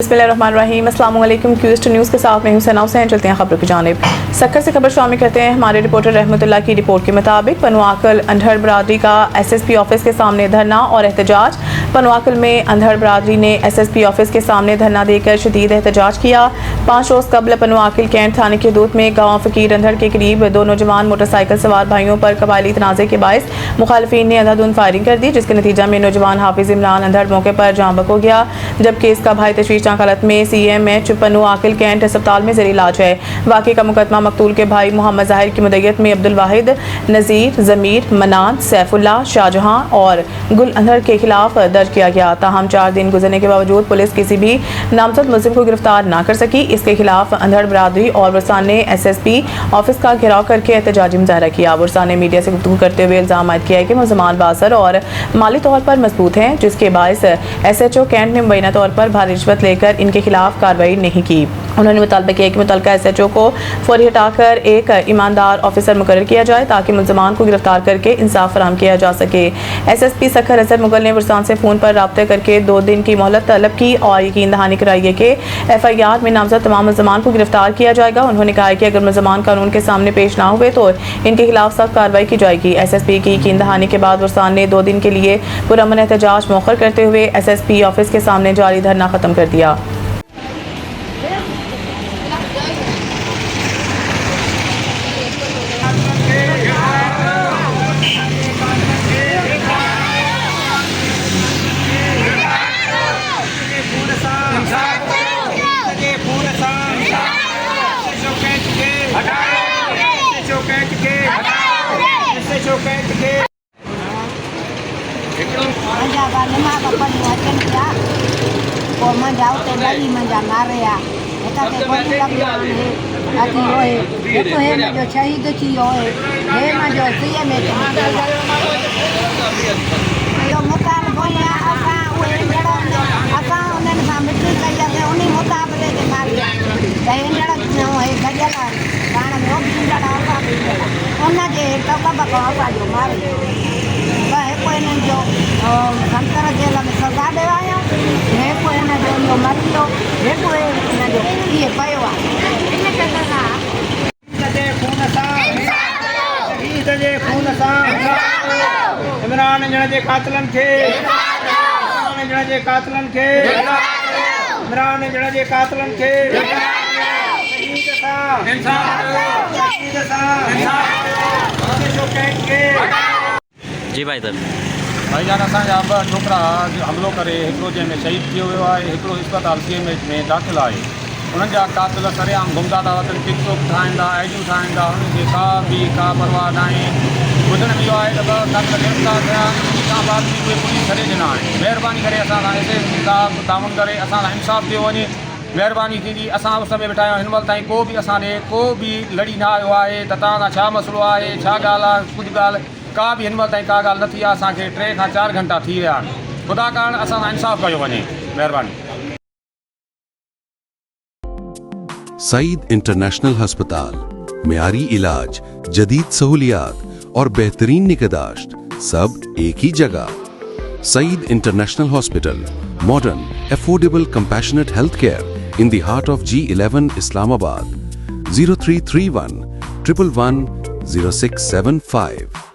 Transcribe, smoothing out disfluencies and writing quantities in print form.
बिस्मिल्लाहिर्रहमानिर्रहीम। अस्सलाम वालेकुम। क्यूस्ट न्यूज़ के साथ मैं हूं सना हुसैन। चलते हैं खबरों की जानिब। सक्कर से खबर शामिल करते हैं। हमारे रिपोर्टर रहमतुल्लाह की रिपोर्ट के मुताबिक पनवाकल अंधड़ बरादरी का SSP ऑफिस के सामने धरना और एहतजाज। पनवाकल में अंधड़ बरादरी ने SSP ऑफिस के सामने धरना देकर शदीद एहतजाज किया। 5 रोज़ कबल पनवाकल कैंट थाने की हदूद में गाँव फकीर अंधड़ के करीब 2 नौजवान मोटरसाइकिल सवार भाइयों पर कबायली तनाज़े के बायस मुखालफिन ने अंधाधुंध फायरिंग कर दी, जिसके नतीजा में नौजवान हाफिज इमरान अंधड़ मौके पर जाँ बक हो गया, जबकि इसका भाई तशवीशनाक हालत में CMH पनवाकल कैंट अस्पताल में ज़ेर इलाज है। वाक़े का मुकदमा मकतूल के भाई मोहम्मद ज़ाहिर की मुद्दत में अब्दुल वाहिद, नज़ीर, ज़मीर, मनान, सैफुल्लाह, शाहजहां और गुल अंधड़ के खिलाफ दर्ज किया गया। ताहम 4 दिन गुजरने के बावजूद पुलिस किसी भी नामजद मुलजिम को गिरफ्तार न कर सकी। इसके खिलाफ अंधड़ बरादरी और वरसान ने SSP ऑफिस का घेराव करके एहतजाजी मुजाहरा किया। वरसान ने मीडिया से गुफ्तगू करते हुए इल्ज़ाम आयद किया है कि मुलज़मान बासर और माली तौर पर मजबूत हैं, जिसके बायस SHO कैंट ने मुबैना तौर पर भारी रिश्वत लेकर इनके खिलाफ कार्रवाई नहीं की। उन्होंने मुतालबा किया कि मुतल्लिका SHO को फौरी हटाकर एक ईमानदार ऑफिसर मुकर्रर किया जाए ताकि मुलज़मान को गिरफ्तार करके इंसाफ फराहम किया जा सके। SSP सक्खर असद मुगल ने वरसान से फ़ोन पर राब्ते करके 2 दिन की मोहलत तलब की और यकीन दहानी कराई है कि FIR में नामजद तमाम मुलज़मान को गिरफ्तार किया जाएगा। उन्होंने कहा कि अगर मुलज़मान कानून के सामने पेश ना हुए तो इनके खिलाफ सख्त कार्रवाई की जाएगी। SSP की यकीन दहानी के बाद वरसान ने 2 दिन के लिए पुरअमन एहतजाज मौखर करते हुए SSP ऑफिस के सामने जारी धरना खत्म कर दिया। शहीद थी मुकाम उन्हनि सां मिटी कई आहे उन मुक़ाबले जे मारे गजल पाण में उनजे सबब खां असांजो मारे त हिकु हिननि जो संतर जेल में सज़ा ॾियो आहियूं, हिकु हिनजो इहो मरी वियो, हिकु हिनजो इहे पियो आहे। इमरान अंजड़ जे कातिलनि खे इमरान अंजड़ जे कातिलनि खे जी भाई सर भाईजान असांजा 2 छोकिरा हमिलो करे हिकिड़ो जंहिंमें शहीद थी वियो आहे, हिकिड़ो अस्पताल CMH में दाख़िल आहे। उन्हनि जा कातिल सरेआम घुमंदा था वञनि, टिकटॉक ठाहींदा, आइडियूं ठाहींदा, हुननि खे का परवाह न आहे। ॿुधण में इहो आहे त 2 कातिल गिरफ़्तार थिया, खां बाद बि उहे पुलिस छॾे ॾिना आहिनि। महिरबानी करे असां सां SSP साहब ताउन करे असां सां इंसाफ़ ॾियो वञे, महिरबानी थींदी। असां उस में वेठा आहियूं, हिन महिल ताईं को बि असां ॾे को बि लड़ी न आयो आहे त तव्हां सां छा मसइलो आहे, छा ॻाल्हि आहे। कुझु ॻाल्हि का बि हिन महिल ताईं का ॻाल्हि न थी आहे। असांखे 3 खां 4 घंटा थी विया आहिनि। ख़ुदा कारण असां सां इंसाफ़ कयो वञे, महिरबानी। सईद इंटरनेशनल हस्पताल, मेयारी इलाज, जदीद सहूलियात और बेहतरीन निगहदाश्त सब एक ही जगह। Saeed international hospital, modern, affordable, compassionate health care in the heart of G11 Islamabad. 0331 111 0675